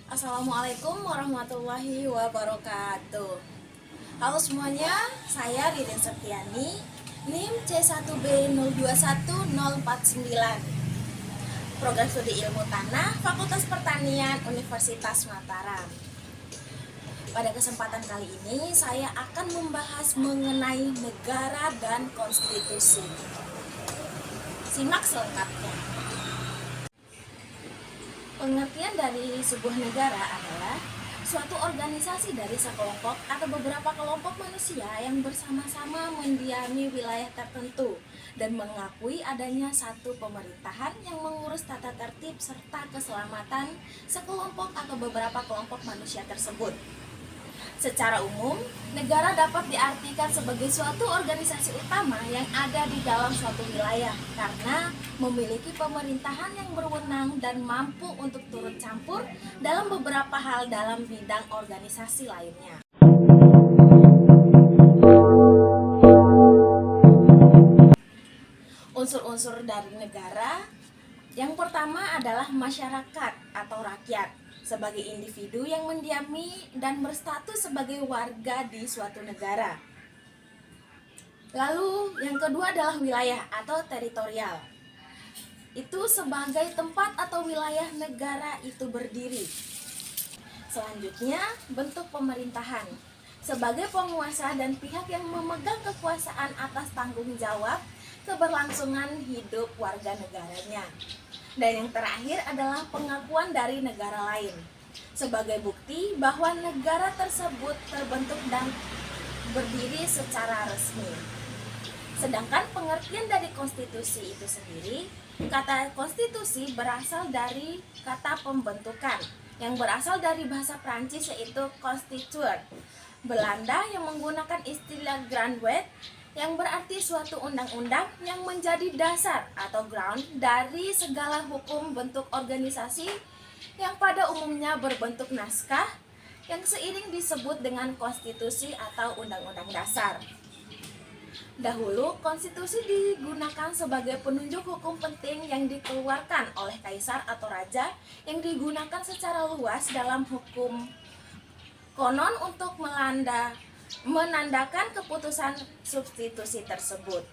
Assalamualaikum warahmatullahi wabarakatuh. Halo semuanya, saya Ririn Septiani, NIM C1B021049, Program Studi Ilmu Tanah, Fakultas Pertanian, Universitas Mataram. Pada kesempatan kali ini, saya akan membahas mengenai negara dan konstitusi. Simak selengkapnya. Pengertian dari sebuah negara adalah suatu organisasi dari sekelompok atau beberapa kelompok manusia yang bersama-sama mendiami wilayah tertentu dan mengakui adanya satu pemerintahan yang mengurus tata tertib serta keselamatan sekelompok atau beberapa kelompok manusia tersebut. Secara umum, negara dapat diartikan sebagai suatu organisasi utama yang ada di dalam suatu wilayah karena memiliki pemerintahan yang berwenang dan mampu untuk turut campur dalam beberapa hal dalam bidang organisasi lainnya. Unsur-unsur dari negara yang pertama adalah masyarakat atau rakyat sebagai individu yang mendiami dan berstatus sebagai warga di suatu negara. Lalu yang kedua adalah wilayah atau teritorial. Itu sebagai tempat atau wilayah negara itu berdiri. Selanjutnya, bentuk pemerintahan sebagai penguasa dan pihak yang memegang kekuasaan atas tanggung jawab keberlangsungan hidup warga negaranya. Dan yang terakhir adalah pengakuan dari negara lain sebagai bukti bahwa negara tersebut terbentuk dan berdiri secara resmi. Sedangkan pengertian dari konstitusi itu sendiri, kata konstitusi berasal dari kata pembentukan yang berasal dari bahasa Prancis yaitu constituer. Belanda yang menggunakan istilah grondwet yang berarti suatu undang-undang yang menjadi dasar atau ground dari segala hukum bentuk organisasi yang pada umumnya berbentuk naskah yang seiring disebut dengan konstitusi atau undang-undang dasar. Dahulu, konstitusi digunakan sebagai penunjuk hukum penting yang dikeluarkan oleh kaisar atau raja yang digunakan secara luas dalam hukum konon untuk menandakan keputusan substitusi tersebut.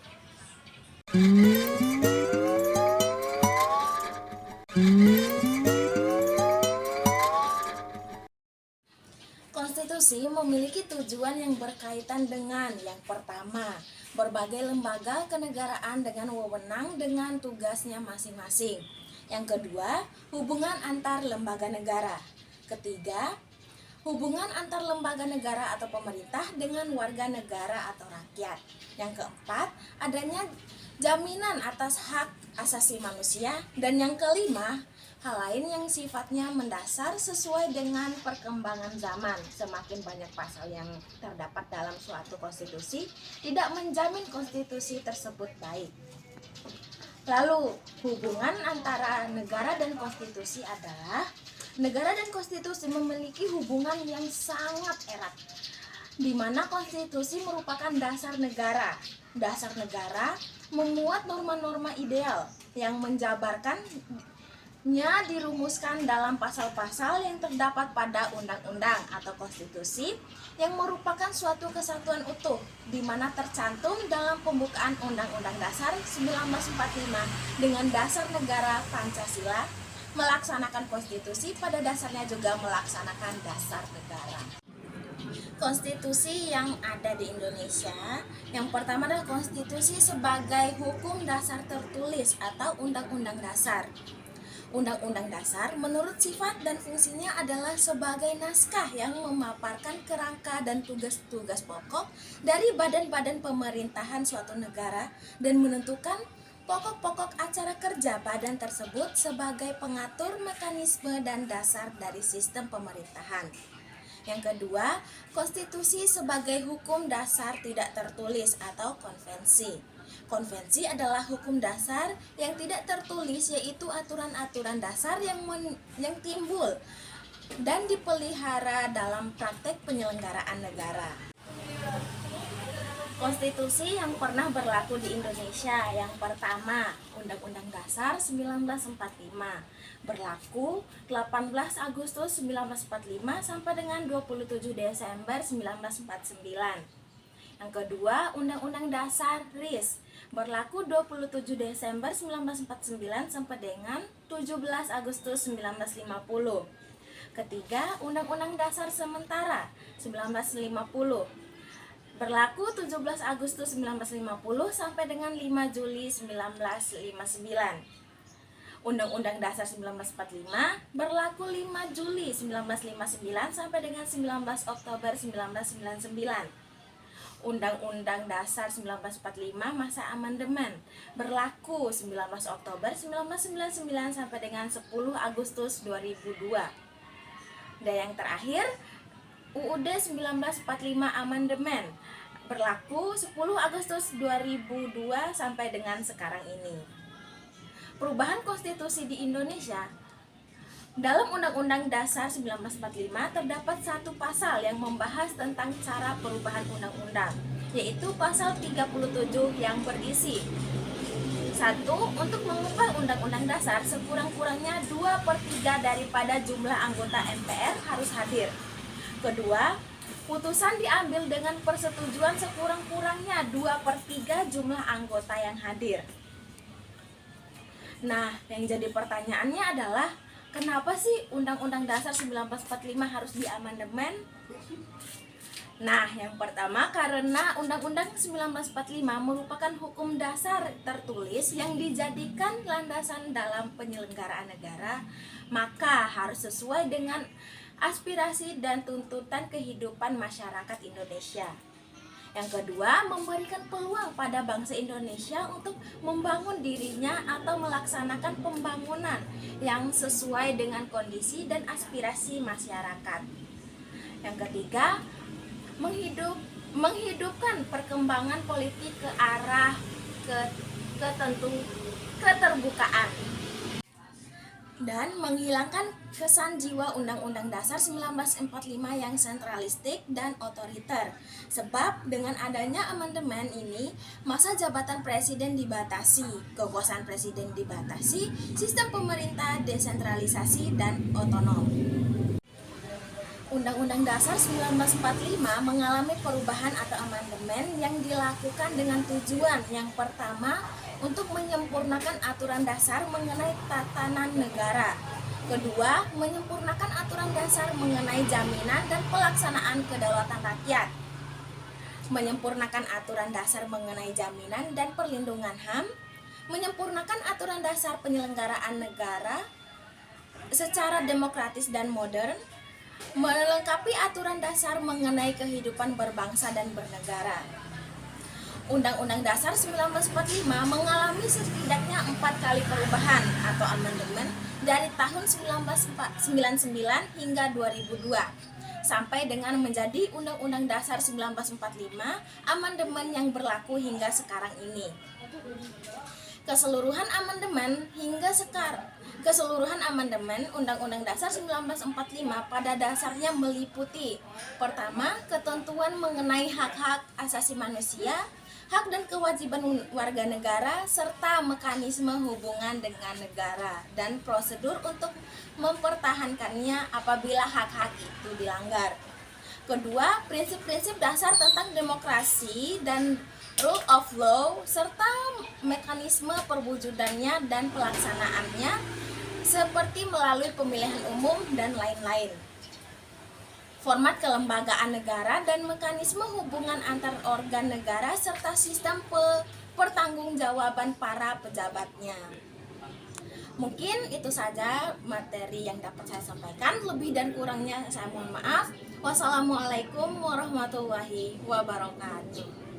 Konstitusi memiliki tujuan yang berkaitan dengan yang pertama, berbagai lembaga kenegaraan dengan wewenang dengan tugasnya masing-masing. Yang kedua, hubungan antar lembaga negara. Ketiga, hubungan antar lembaga negara atau pemerintah dengan warga negara atau rakyat. Yang keempat, adanya jaminan atas hak asasi manusia. Dan yang kelima, hal lain yang sifatnya mendasar sesuai dengan perkembangan zaman. Semakin banyak pasal yang terdapat dalam suatu konstitusi tidak menjamin konstitusi tersebut baik. Lalu, hubungan antara negara dan konstitusi adalah negara dan konstitusi memiliki hubungan yang sangat erat, di mana konstitusi merupakan dasar negara. Dasar negara memuat norma-norma ideal yang menjabarkannya dirumuskan dalam pasal-pasal yang terdapat pada undang-undang atau konstitusi yang merupakan suatu kesatuan utuh, di mana tercantum dalam pembukaan Undang-Undang Dasar 1945 dengan dasar negara Pancasila. Melaksanakan konstitusi pada dasarnya juga melaksanakan dasar negara. Konstitusi yang ada di Indonesia, yang pertama adalah konstitusi sebagai hukum dasar tertulis atau undang-undang dasar. Undang-undang dasar menurut sifat dan fungsinya adalah sebagai naskah yang memaparkan kerangka dan tugas-tugas pokok dari badan-badan pemerintahan suatu negara dan menentukan pokok-pokok acara kerja badan tersebut sebagai pengatur mekanisme dan dasar dari sistem pemerintahan. Yang kedua, konstitusi sebagai hukum dasar tidak tertulis atau konvensi. Konvensi adalah hukum dasar yang tidak tertulis, yaitu aturan-aturan dasar yang timbul dan dipelihara dalam praktek penyelenggaraan negara. Konstitusi yang pernah berlaku di Indonesia. Yang pertama, Undang-Undang Dasar 1945. Berlaku 18 Agustus 1945 sampai dengan 27 Desember 1949. Yang kedua, Undang-Undang Dasar RIS. Berlaku 27 Desember 1949 sampai dengan 17 Agustus 1950. Ketiga, Undang-Undang Dasar Sementara 1950. Berlaku 17 Agustus 1950 sampai dengan 5 Juli 1959. Undang-Undang Dasar 1945 berlaku 5 Juli 1959 sampai dengan 19 Oktober 1999. Undang-Undang Dasar 1945 masa amandemen berlaku 19 Oktober 1999 sampai dengan 10 Agustus 2002. Dan yang terakhir, UUD 1945 amandemen berlaku 10 Agustus 2002 sampai dengan sekarang ini. Perubahan konstitusi di Indonesia. Dalam Undang-Undang Dasar 1945 terdapat satu pasal yang membahas tentang cara perubahan undang-undang, yaitu pasal 37 yang berisi: 1. Untuk mengubah Undang-Undang Dasar sekurang-kurangnya 2/3 daripada jumlah anggota MPR harus hadir. Kedua, putusan diambil dengan persetujuan sekurang-kurangnya 2/3 jumlah anggota yang hadir. Nah, yang jadi pertanyaannya adalah, kenapa sih Undang-Undang Dasar 1945 harus diamandemen? Nah, yang pertama karena Undang-Undang 1945 merupakan hukum dasar tertulis yang dijadikan landasan dalam penyelenggaraan negara, maka harus sesuai dengan aspirasi dan tuntutan kehidupan masyarakat Indonesia. Yang kedua, memberikan peluang pada bangsa Indonesia untuk membangun dirinya atau melaksanakan pembangunan yang sesuai dengan kondisi dan aspirasi masyarakat. Yang ketiga, menghidupkan perkembangan politik ke arah keterbukaan dan menghilangkan kesan jiwa Undang-Undang Dasar 1945 yang sentralistik dan otoriter. Sebab dengan adanya amandemen ini, masa jabatan presiden dibatasi, kekuasaan presiden dibatasi, sistem pemerintah desentralisasi dan otonom. Undang-Undang Dasar 1945 mengalami perubahan atau amandemen yang dilakukan dengan tujuan yang pertama, untuk menyempurnakan aturan dasar mengenai tatanan negara. Kedua, menyempurnakan aturan dasar mengenai jaminan dan pelaksanaan kedaulatan rakyat. Menyempurnakan aturan dasar mengenai jaminan dan perlindungan HAM. Menyempurnakan aturan dasar penyelenggaraan negara secara demokratis dan modern. Melengkapi aturan dasar mengenai kehidupan berbangsa dan bernegara. Undang-Undang Dasar 1945 mengalami setidaknya 4 kali perubahan atau amandemen dari tahun 1999 hingga 2002 sampai dengan menjadi Undang-Undang Dasar 1945 amandemen yang berlaku hingga sekarang ini. Keseluruhan amandemen Undang-Undang Dasar 1945 pada dasarnya meliputi: pertama, ketentuan mengenai hak-hak asasi manusia, hak dan kewajiban warga negara, serta mekanisme hubungan dengan negara dan prosedur untuk mempertahankannya apabila hak-hak itu dilanggar. Kedua, prinsip-prinsip dasar tentang demokrasi dan rule of law serta mekanisme perwujudannya dan pelaksanaannya seperti melalui pemilihan umum dan lain-lain. Format kelembagaan negara dan mekanisme hubungan antar organ negara serta sistem pertanggungjawaban para pejabatnya. Mungkin itu saja materi yang dapat saya sampaikan. Lebih dan kurangnya saya mohon maaf. Wassalamualaikum warahmatullahi wabarakatuh.